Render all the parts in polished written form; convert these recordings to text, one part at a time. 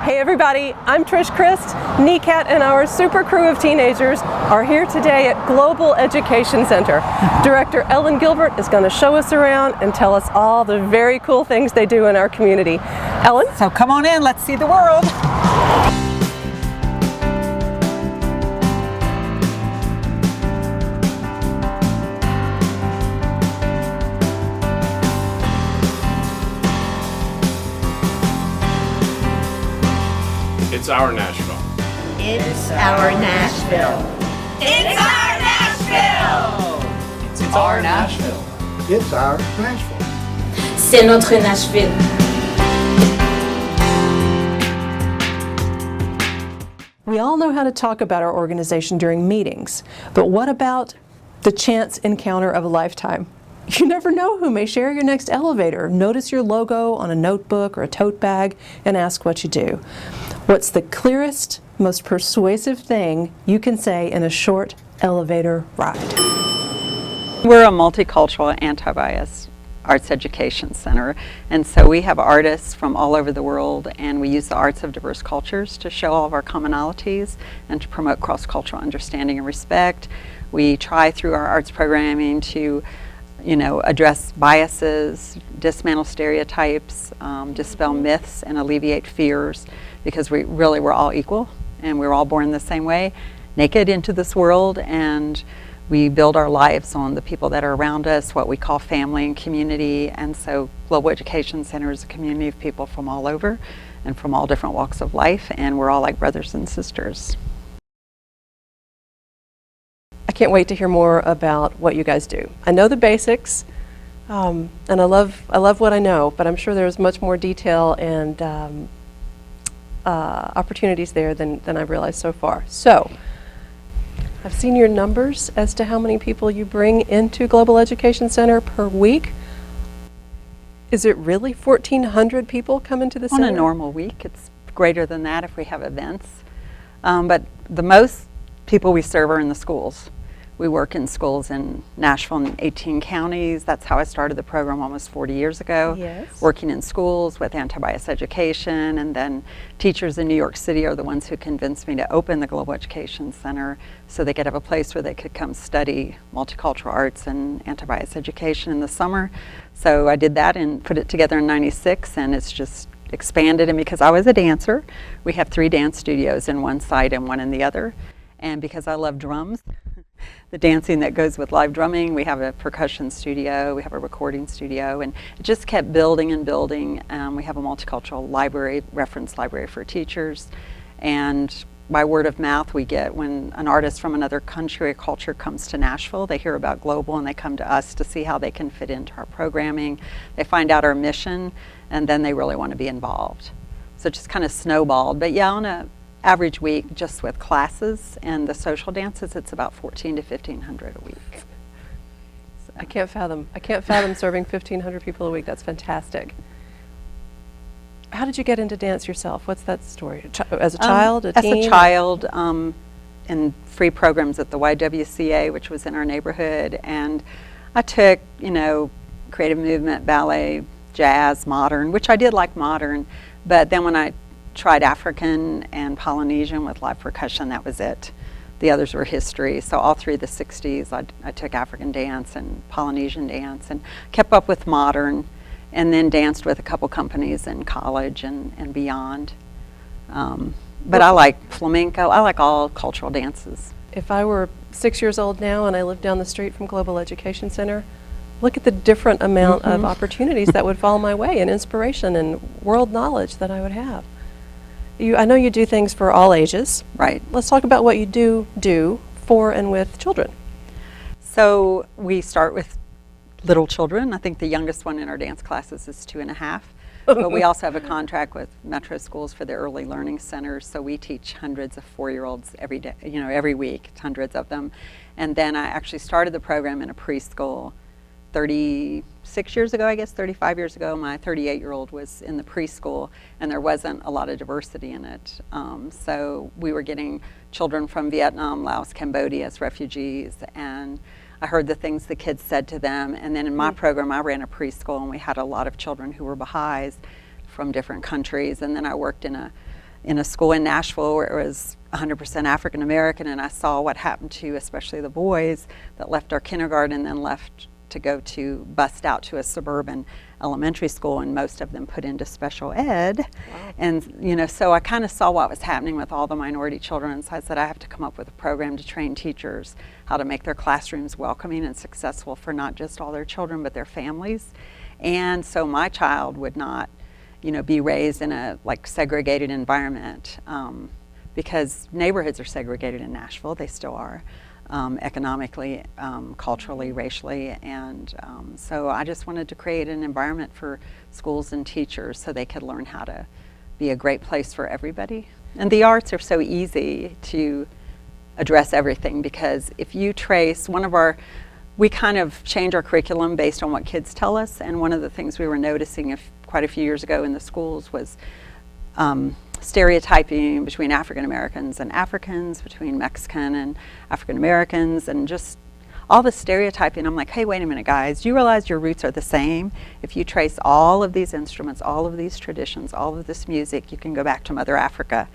Hey everybody, I'm Trish Christ. NECAT and our super crew of teenagers are here today at Global Education Center. Director Ellen Gilbert is going to show us around and tell us all the very cool things they do in our community. Ellen? So come on in, let's see the world. It's our Nashville. It's our Nashville. It's our Nashville. It's our Nashville. It's our Nashville. C'est notre Nashville. We all know how to talk about our organization during meetings, but what about the chance encounter of a lifetime? You never know who may share your next elevator, notice your logo on a notebook or a tote bag, and ask what you do. What's the clearest, most persuasive thing you can say in a short elevator ride? We're a multicultural, anti-bias arts education center, and so we have artists from all over the world, and we use the arts of diverse cultures to show all of our commonalities and to promote cross-cultural understanding and respect. We try through our arts programming to address biases, dismantle stereotypes, dispel myths, and alleviate fears, because we're all equal and we're all born the same way, naked into this world, and we build our lives on the people that are around us, what we call family and community. And so Global Education Center is a community of people from all over and from all different walks of life, and we're all like brothers and sisters. I can't wait to hear more about what you guys do. I know the basics, and I love what I know, but I'm sure there's much more detail and opportunities there than I've realized so far. So, I've seen your numbers as to how many people you bring into Global Education Center per week. Is it really 1,400 people come into the center? On a normal week, it's greater than that if we have events. But the most people we serve are in the schools. We work in schools in Nashville and 18 counties. That's how I started the program almost 40 years ago. Yes. Working in schools with anti-bias education, and then teachers in New York City are the ones who convinced me to open the Global Education Center so they could have a place where they could come study multicultural arts and anti-bias education in the summer. So I did that and put it together in '96, and it's just expanded. And because I was a dancer, we have 3 dance studios in one side and one in the other. And because I love drums, the dancing that goes with live drumming, we have a percussion studio, we have a recording studio, and it just kept building and building. We have a multicultural library, reference library for teachers, and by word of mouth we get when an artist from another country or culture comes to Nashville, they hear about Global and they come to us to see how they can fit into our programming. They find out our mission, and then they really want to be involved. So it just kind of snowballed. But yeah, on a average week, just with classes and the social dances, it's about 1,400 to 1,500 a week. So. I can't fathom serving 1,500 people a week. That's fantastic. How did you get into dance yourself? What's that story? As a child, a teen? As a child, in free programs at the YWCA, which was in our neighborhood, and I took, creative movement, ballet, jazz, modern, which I did like modern, but then when I tried African and Polynesian with live percussion, that was it. The others were history. So all through the 60s, I took African dance and Polynesian dance and kept up with modern, and then danced with a couple companies in college and beyond. But I like flamenco. I like all cultural dances. If I were 6 years old now and I lived down the street from Global Education Center, look at the different amount of opportunities that would fall my way, and inspiration and world knowledge that I would have. I know you do things for all ages. Right. Let's talk about what you do for and with children. So we start with little children. I think the youngest one in our dance classes is 2.5. But we also have a contract with Metro Schools for their early learning centers. So we teach hundreds of 4-year-olds every day, every week, hundreds of them. And then I actually started the program in a preschool 36 years ago, I guess, 35 years ago. My 38-year-old was in the preschool, and there wasn't a lot of diversity in it. So we were getting children from Vietnam, Laos, Cambodia as refugees, and I heard the things the kids said to them. And then in my program, I ran a preschool, and we had a lot of children who were Baha'is from different countries. And then I worked in a in a school in Nashville where it was 100% African American, and I saw what happened to especially the boys that left our kindergarten and then left to go to bust out to a suburban elementary school, and most of them put into special ed. Wow. And you know, so I kind of saw what was happening with all the minority children, so I said I have to come up with a program to train teachers how to make their classrooms welcoming and successful for not just all their children but their families. And so my child would not, you know, be raised in a like segregated environment, because neighborhoods are segregated in Nashville. They still are, economically, culturally, racially, and so I just wanted to create an environment for schools and teachers so they could learn how to be a great place for everybody. And the arts are so easy to address everything, because if you trace we kind of change our curriculum based on what kids tell us, and one of the things we were noticing quite a few years ago in the schools was stereotyping between African Americans and Africans, between Mexican and African Americans, and just all the stereotyping. I'm like, hey, wait a minute, guys, do you realize your roots are the same? If you trace all of these instruments, all of these traditions, all of this music, you can go back to Mother Africa.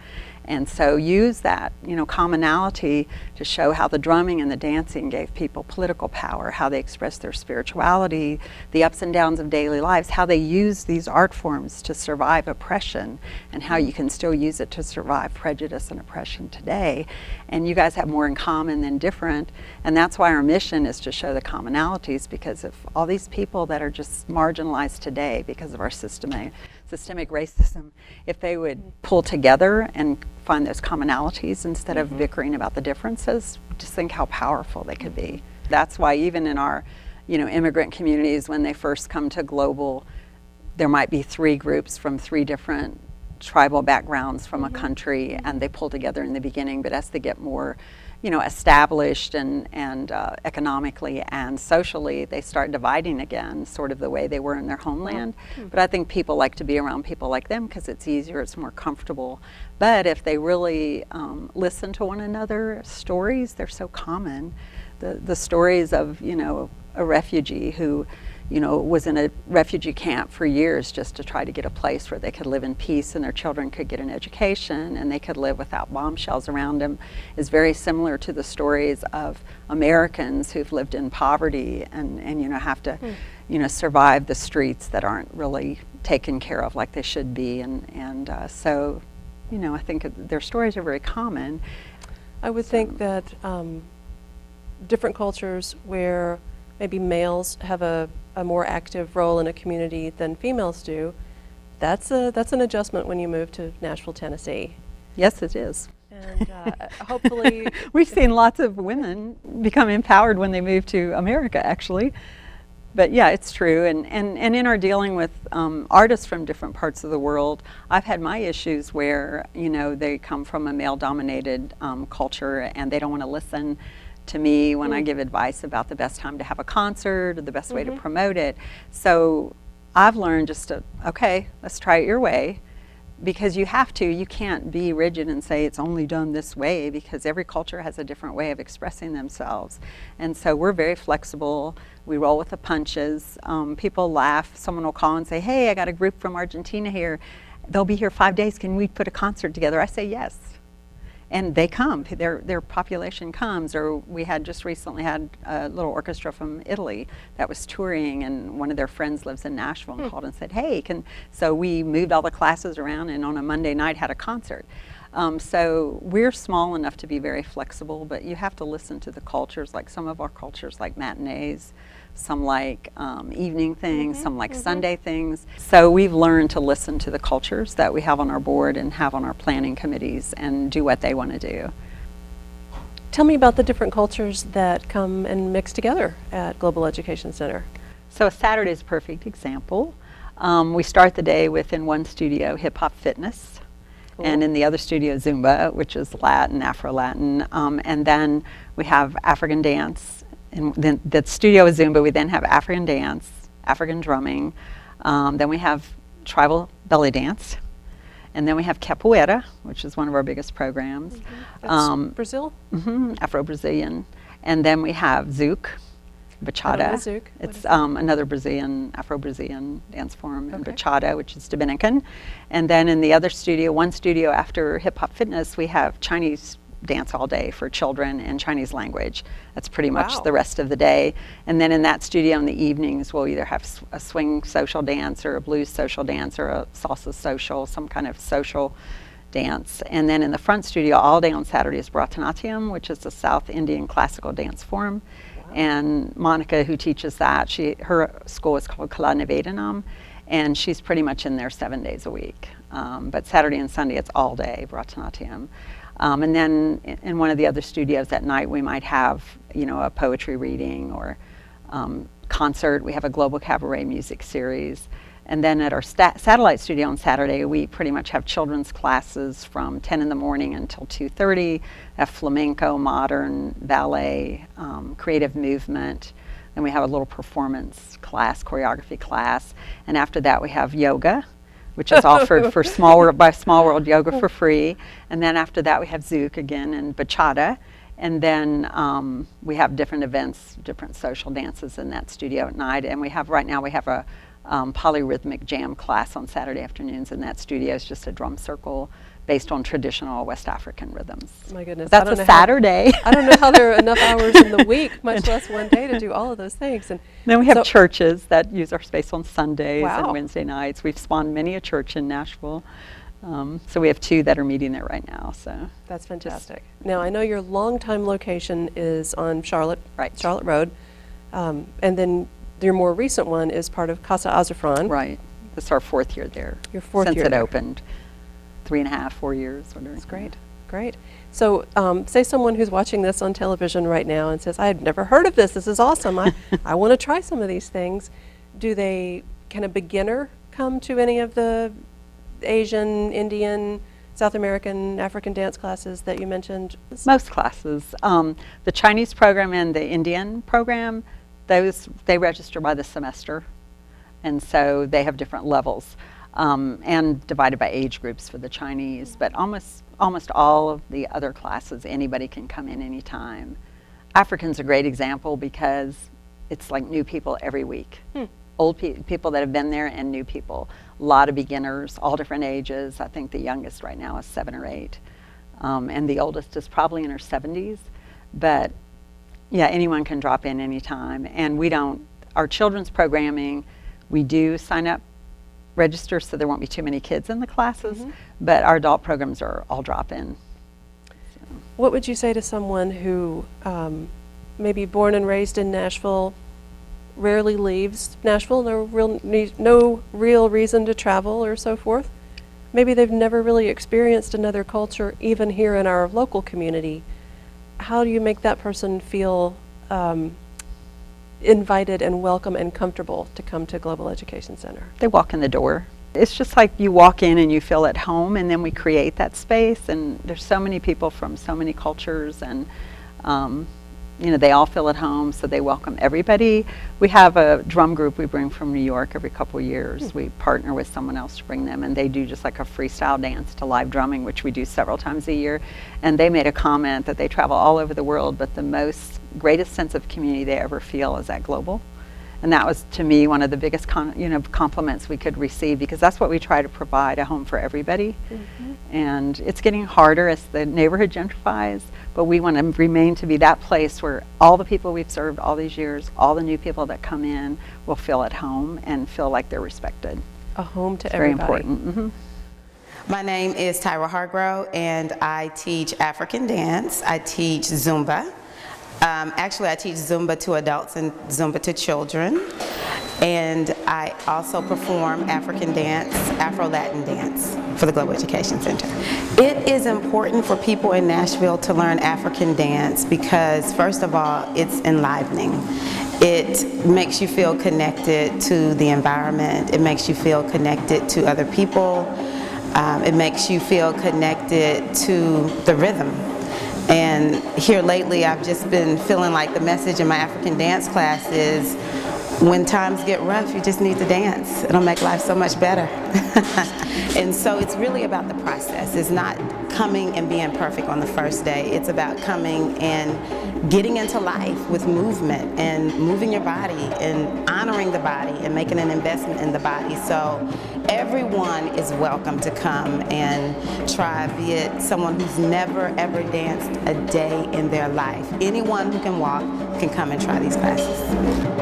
And so use that, you know, commonality to show how the drumming and the dancing gave people political power, how they expressed their spirituality, the ups and downs of daily lives, how they use these art forms to survive oppression, and how you can still use it to survive prejudice and oppression today. And you guys have more in common than different, and that's why our mission is to show the commonalities, because of all these people that are just marginalized today because of our systemic racism, if they would pull together and find those commonalities instead of bickering about the differences, just think how powerful they could be. That's why even in our, you know, immigrant communities, when they first come to Global, there might be 3 groups from 3 different tribal backgrounds from a country, and they pull together in the beginning, but as they get more, you know, established and economically and socially, they start dividing again, sort of the way they were in their homeland. But I think people like to be around people like them because it's easier, it's more comfortable. But if they really listen to one another, stories, they're so common. The stories of, you know, a refugee who, you know, was in a refugee camp for years just to try to get a place where they could live in peace and their children could get an education and they could live without bombshells around them, is very similar to the stories of Americans who've lived in poverty and you know, have to, you know, survive the streets that aren't really taken care of like they should be. And so, you know, I think their stories are very common. I would think that different cultures where maybe males have a more active role in a community than females do, that's an adjustment when you move to Nashville, Tennessee. Yes, it is. And hopefully... We've seen lots of women become empowered when they move to America, actually. But yeah, it's true. And in our dealing with artists from different parts of the world, I've had my issues where, you know, they come from a male-dominated culture and they don't want to listen to me when I give advice about the best time to have a concert or the best way to promote it. So I've learned just to, okay, let's try it your way, because you have to. You can't be rigid and say it's only done this way, because every culture has a different way of expressing themselves. And so we're very flexible. We roll with the punches. People laugh. Someone will call and say, hey, I got a group from Argentina here. They'll be here 5 days. Can we put a concert together? I say yes. And they come, their population comes. Or we had just recently had a little orchestra from Italy that was touring, and one of their friends lives in Nashville and called and said, hey, so we moved all the classes around and on a Monday night had a concert. So we're small enough to be very flexible, but you have to listen to the cultures. Like some of our cultures like matinees, some like evening things, some like Sunday things. So we've learned to listen to the cultures that we have on our board and have on our planning committees and do what they want to do. Tell me about the different cultures that come and mix together at Global Education Center. So Saturday is a perfect example. We start the day with, in one studio, hip-hop fitness. Cool. And in the other studio, Zumba, which is Latin, Afro-Latin. And then we have African dance. And then the studio is Zumba. We then have African dance, African drumming. Then we have tribal belly dance. And then we have capoeira, which is one of our biggest programs. That's Brazil? Afro-Brazilian. And then we have zouk. bachata. Zouk. What It's is that? another Brazilian, Afro-Brazilian dance form, and Okay. bachata, which is Dominican. And then in the other studio, one studio after Hip Hop Fitness, we have Chinese dance all day for children and Chinese language. That's pretty much Wow. the rest of the day. And then in that studio in the evenings, we'll either have a swing social dance or a blues social dance or a salsa social, some kind of social dance. And then in the front studio all day on Saturday is Bharatanatyam, which is a South Indian classical dance form. And Monica, who teaches that, her school is called Kala Nivedanam, and she's pretty much in there 7 days a week. But Saturday and Sunday, it's all day Bharatanatyam. And then in one of the other studios at night, we might have, a poetry reading or concert. We have a global cabaret music series. And then at our satellite studio on Saturday, we pretty much have children's classes from 10 in the morning until 2:30. Have flamenco, modern, ballet, creative movement. Then we have a little performance class, choreography class. And after that, we have yoga, which is offered for by Small World Yoga for free. And then after that, we have Zouk again and bachata. And then we have different events, different social dances in that studio at night. And right now we have a polyrhythmic jam class on Saturday afternoons in that studio. It's just a drum circle based on traditional West African rhythms. My goodness. But that's a Saturday. I don't know how there are enough hours in the week, much less one day, to do all of those things. And Then we have so- churches that use our space on Sundays Wow. and Wednesday nights. We've spawned many a church in Nashville. So we have 2 that are meeting there right now. So That's fantastic. Now, I know your longtime location is on Charlotte Road, and then your more recent one is part of Casa Azafran. right, this is our 4th year there. Your 4th since year it there. opened, 3.5, 4 years. Whatever. That's great. Great. So say someone who's watching this on television right now and says, I've never heard of this. This is awesome. I want to try some of these things. Can a beginner come to any of the Asian, Indian, South American, African dance classes that you mentioned? Most classes. The Chinese program and the Indian program, they register by the semester. And so they have different levels and divided by age groups for the Chinese. But almost all of the other classes, anybody can come in anytime. African's a great example because it's like new people every week. Old people that have been there and new people. A lot of beginners, all different ages. I think the youngest right now is 7 or 8. And the oldest is probably in her 70s. But yeah, anyone can drop in anytime. And our children's programming, we do sign up, register so there won't be too many kids in the classes. But our adult programs are all drop-in. What would you say to someone who maybe born and raised in Nashville, rarely leaves Nashville, no real reason to travel or so forth? Maybe they've never really experienced another culture, even here in our local community. How do you make that person feel invited and welcome and comfortable to come to Global Education Center? They walk in the door. It's just like you walk in and you feel at home, and then we create that space. And there's so many people from so many cultures, and they all feel at home, so they welcome everybody. We have a drum group we bring from New York every couple years. We partner with someone else to bring them, and they do just like a freestyle dance to live drumming, which we do several times a year. And they made a comment that they travel all over the world, but the greatest sense of community they ever feel is at Global. And that was, to me, one of the biggest compliments we could receive, because that's what we try to provide, a home for everybody. And it's getting harder as the neighborhood gentrifies, but we want to remain to be that place where all the people we've served all these years, all the new people that come in, will feel at home and feel like they're respected. A home to It's everybody. very important. My name is Tyra Hargrove, and I teach African dance. I teach Zumba. Actually, I teach Zumba to adults and Zumba to children. And I also perform African dance, Afro-Latin dance for the Global Education Center. It is important for people in Nashville to learn African dance because, first of all, it's enlivening. It makes you feel connected to the environment. It makes you feel connected to other people. It makes you feel connected to the rhythm. And here lately, I've just been feeling like the message in my African dance class is when times get rough, you just need to dance. It'll make life so much better. And so it's really about the process. It's not coming and being perfect on the first day. It's about coming and getting into life with movement and moving your body and honoring the body and making an investment in the body. So everyone is welcome to come and try, be it someone who's never ever danced a day in their life. Anyone who can walk can come and try these classes.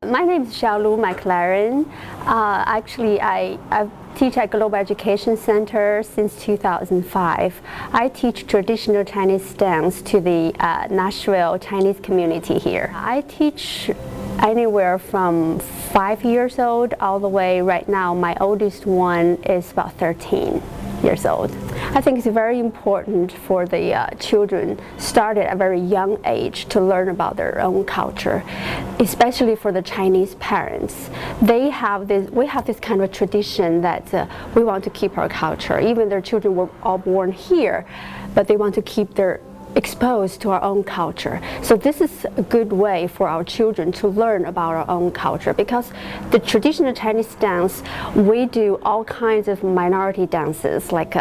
My name is Xiaolu McLaren. Actually, I teach at Global Education Center since 2005. I teach traditional Chinese dance to the Nashville Chinese community here. I teach anywhere from 5 years old all the way right now. My oldest one is about 13 years old. I think it's very important for the children start at a very young age to learn about their own culture, especially for the Chinese parents. We have this kind of tradition that we want to keep our culture. Even their children were all born here, but they want to keep their exposed to our own culture. So this is a good way for our children to learn about our own culture, because the traditional Chinese dance, we do all kinds of minority dances, like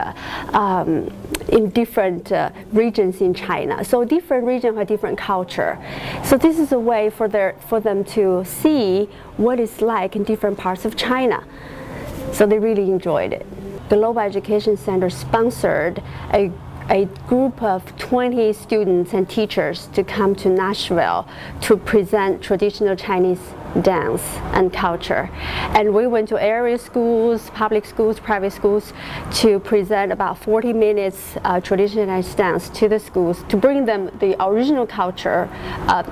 in different regions in China. So different regions have different culture. So this is a way for them to see what it's like in different parts of China. So they really enjoyed it. The Global Education Center sponsored a group of 20 students and teachers to come to Nashville to present traditional Chinese dance and culture. And we went to area schools, public schools, private schools to present about 40 minutes traditional Chinese dance to the schools, to bring them the original culture,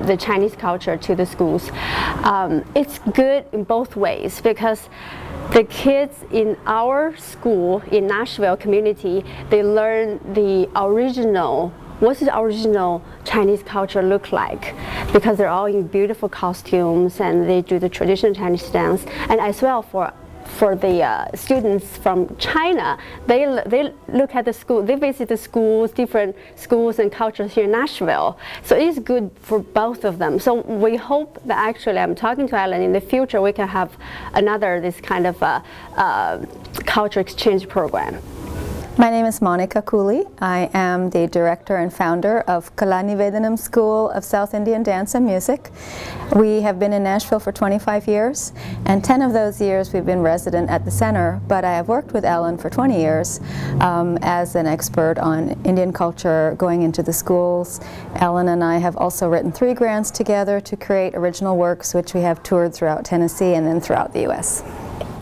the Chinese culture, to the schools. It's good in both ways, because the kids in our school in Nashville community, they learn the original, what's the original Chinese culture look like, because they're all in beautiful costumes and they do the traditional Chinese dance. And as well for the students from China, they look at the school, they visit the schools, different schools and cultures here in Nashville. So it is good for both of them. So we hope that actually, I'm talking to Ellen, in the future we can have another this kind of culture exchange program. My name is Monica Cooley. I am the director and founder of Kalanivedanam School of South Indian Dance and Music. We have been in Nashville for 25 years, and 10 of those years we've been resident at the center, but I have worked with Ellen for 20 years as an expert on Indian culture going into the schools. Ellen and I have also written 3 grants together to create original works, which we have toured throughout Tennessee and then throughout the U.S.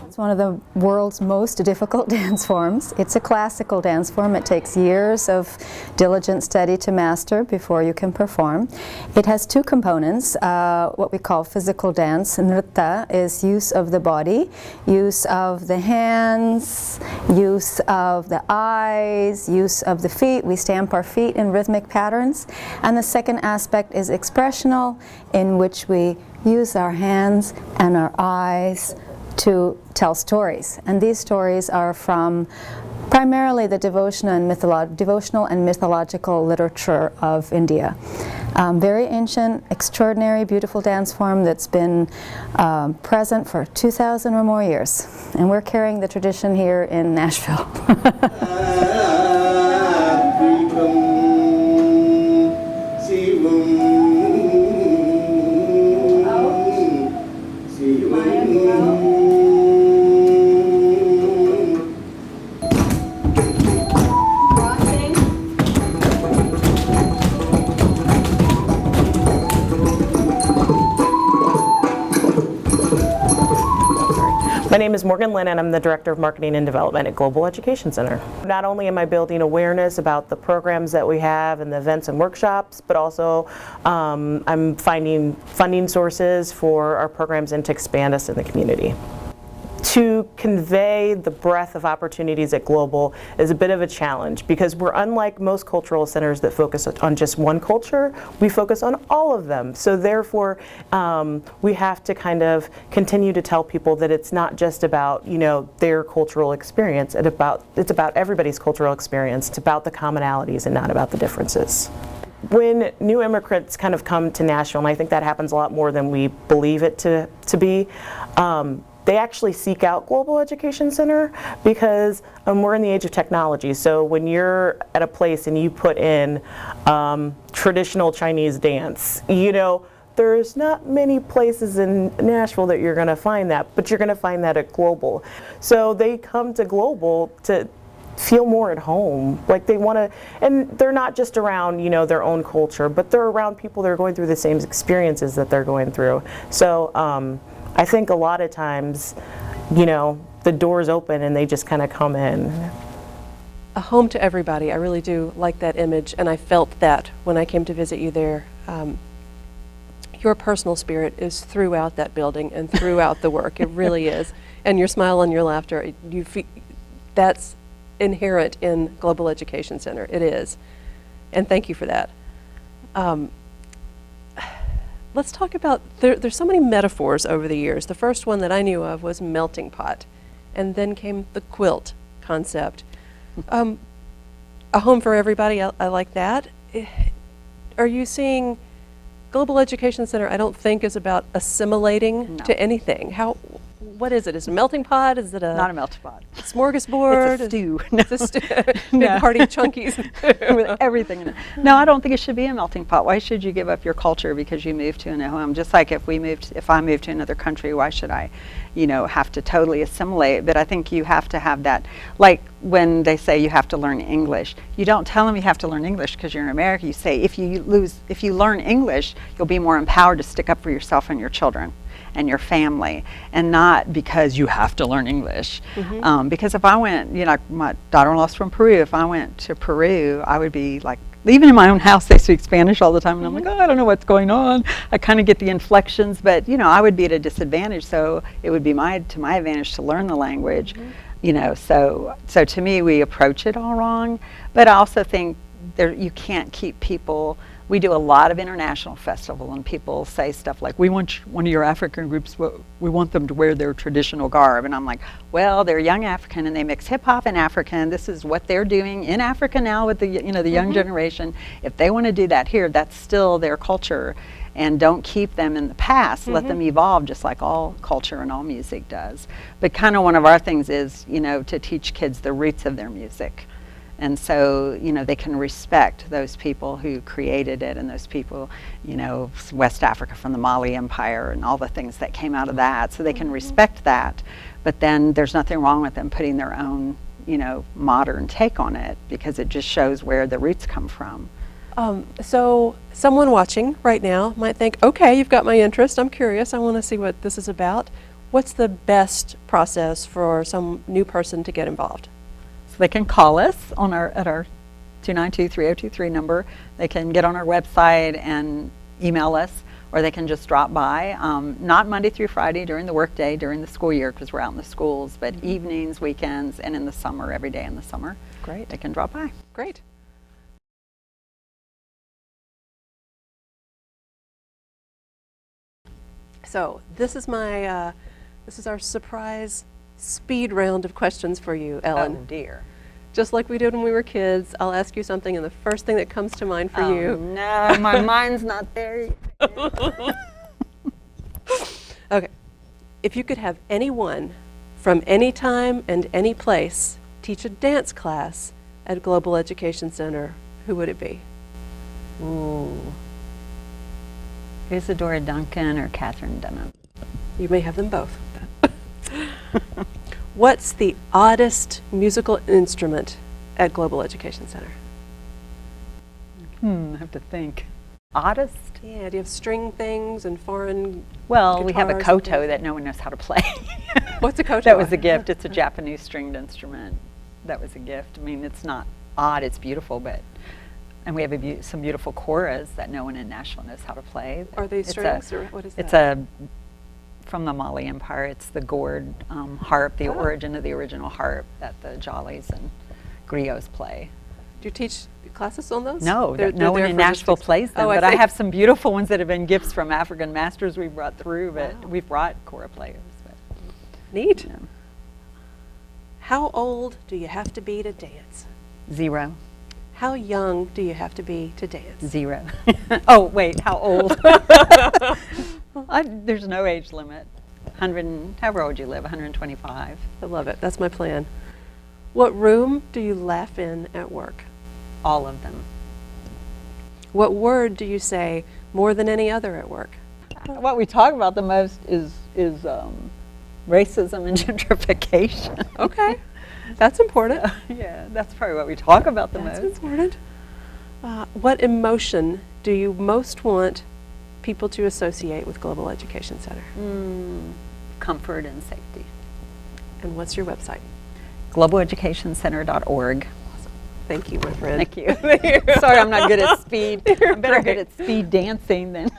It's one of the world's most difficult dance forms. It's a classical dance form. It takes years of diligent study to master before you can perform. It has 2 components, what we call physical dance. Nritta is use of the body, use of the hands, use of the eyes, use of the feet. We stamp our feet in rhythmic patterns. And the second aspect is expressional, in which we use our hands and our eyes to tell stories. And these stories are from primarily the devotional and mythological literature of India. Very ancient, extraordinary, beautiful dance form that's been present for 2,000 or more years. And we're carrying the tradition here in Nashville. My name is Morgan Lynn, and I'm the Director of Marketing and Development at Global Education Center. Not only am I building awareness about the programs that we have and the events and workshops, but also I'm finding funding sources for our programs and to expand us in the community. to convey the breadth of opportunities at Global is a bit of a challenge because we're unlike most cultural centers that focus on just one culture. We focus on all of them. So therefore, we have to kind of continue to tell people that it's not just about, you know, their cultural experience. It's about everybody's cultural experience. It's about the commonalities and not about the differences. When new immigrants kind of come to Nashville, and I think that happens a lot more than we believe it to be, they actually seek out Global Education Center because we're in the age of technology. So when you're at a place and you put in traditional Chinese dance, you know, there's not many places in Nashville that you're going to find that, but you're going to find that at Global. So they come to Global to feel more at home. Like they want to, and they're not just around, you know, their own culture, but they're around people that are going through the same experiences that they're going through. So I think a lot of times, you know, the doors open and they just kind of come in. A home to everybody. I really do like that image, and I felt that when I came to visit you there. Your personal spirit is throughout that building and throughout the work. It really is. And your smile and your laughter, that's inherent in Global Education Center. It is. And thank you for that. Let's talk about, there's so many metaphors over the years. The first one that I knew of was melting pot, and then came the quilt concept. A home for everybody, I like that. Are you seeing Global Education Center, I don't think, is about assimilating to anything. What is it? Is it a melting pot? Is it a... Not a melting pot. Smorgasbord? It's a stew. It's a stew. Big hearty chunkies. With everything in it. No, I don't think it should be a melting pot. Why should you give up your culture because you moved to a new home? Just like if I moved to another country, why should I, you know, have to totally assimilate? But I think you have to have that, like when they say you have to learn English, you don't tell them you have to learn English because you're in America. You say if you learn English, you'll be more empowered to stick up for yourself and your children and your family, and not because you have to learn English. Because if I went, you know, my daughter-in-law's from Peru, if I went to Peru, I would be like, even in my own house they speak Spanish all the time, and I'm like, oh, I don't know what's going on. I kind of get the inflections, but you know, I would be at a disadvantage, so it would be to my advantage to learn the language. You know, so to me, we approach it all wrong. But I also think you can't keep people. We do a lot of international festival, and people say stuff like, we want one of your African groups, we want them to wear their traditional garb. And I'm like, well, they're young African and they mix hip hop and African. This is what they're doing in Africa now with the, you know, the young generation. If they want to do that here, that's still their culture. And don't keep them in the past. Let them evolve just like all culture and all music does. But kind of one of our things is, you know, to teach kids the roots of their music. And so, you know, they can respect those people who created it and those people, you know, West Africa from the Mali Empire and all the things that came out of that. So they can respect that. But then there's nothing wrong with them putting their own, you know, modern take on it, because it just shows where the roots come from. So someone watching right now might think, okay, you've got my interest. I'm curious. I want to see what this is about. What's the best process for some new person to get involved? So they can call us on at our 292-3023 number. They can get on our website and email us, or they can just drop by. Not Monday through Friday during the workday, during the school year, because we're out in the schools, but evenings, weekends, and in the summer, every day in the summer. Great. They can drop by. Great. So this is our surprise speed round of questions for you, Ellen. Oh dear. Just like we did when we were kids, I'll ask you something, and the first thing that comes to mind for you. No, my mind's not there yet. Okay. If you could have anyone from any time and any place teach a dance class at Global Education Center, who would it be? Ooh. Isadora Duncan or Catherine Dunham? You may have them both. What's the oddest musical instrument at Global Education Center? I have to think. Oddest? Yeah, do you have string things and foreign Well, we have a guitars and koto things? that no one knows how to play. What's a koto? That was a gift. It's a Japanese stringed instrument. That was a gift. I mean, it's not odd, it's beautiful, but, and we have some beautiful koras that no one in Nashville knows how to play. Are they strings, or what is that? It's a from the Mali Empire. It's the gourd harp, the origin of the original harp that the Jollies and griots play. Do you teach classes on those? No, They're no one there in for just Nashville plays them, Oh, but I see. have some beautiful ones that have been gifts from African masters we've brought through, but Wow. we've brought kora players. But, Neat. yeah. How old do you have to be to dance? 0. How young do you have to be to dance? 0. Oh, wait, how old? There's no age limit. 100, however old you live, 125. I love it. That's my plan. What room do you laugh in at work? All of them. What word do you say more than any other at work? What we talk about the most is racism and gentrification. Okay. That's important. Yeah, that's probably what we talk about the That's most. important. What emotion do you most want people to associate with Global Education Center? Comfort and safety. And what's your website? globaleducationcenter.org. Thank you, my friend. Thank you. Sorry, I'm not good at speed. I'm better good at speed dancing than.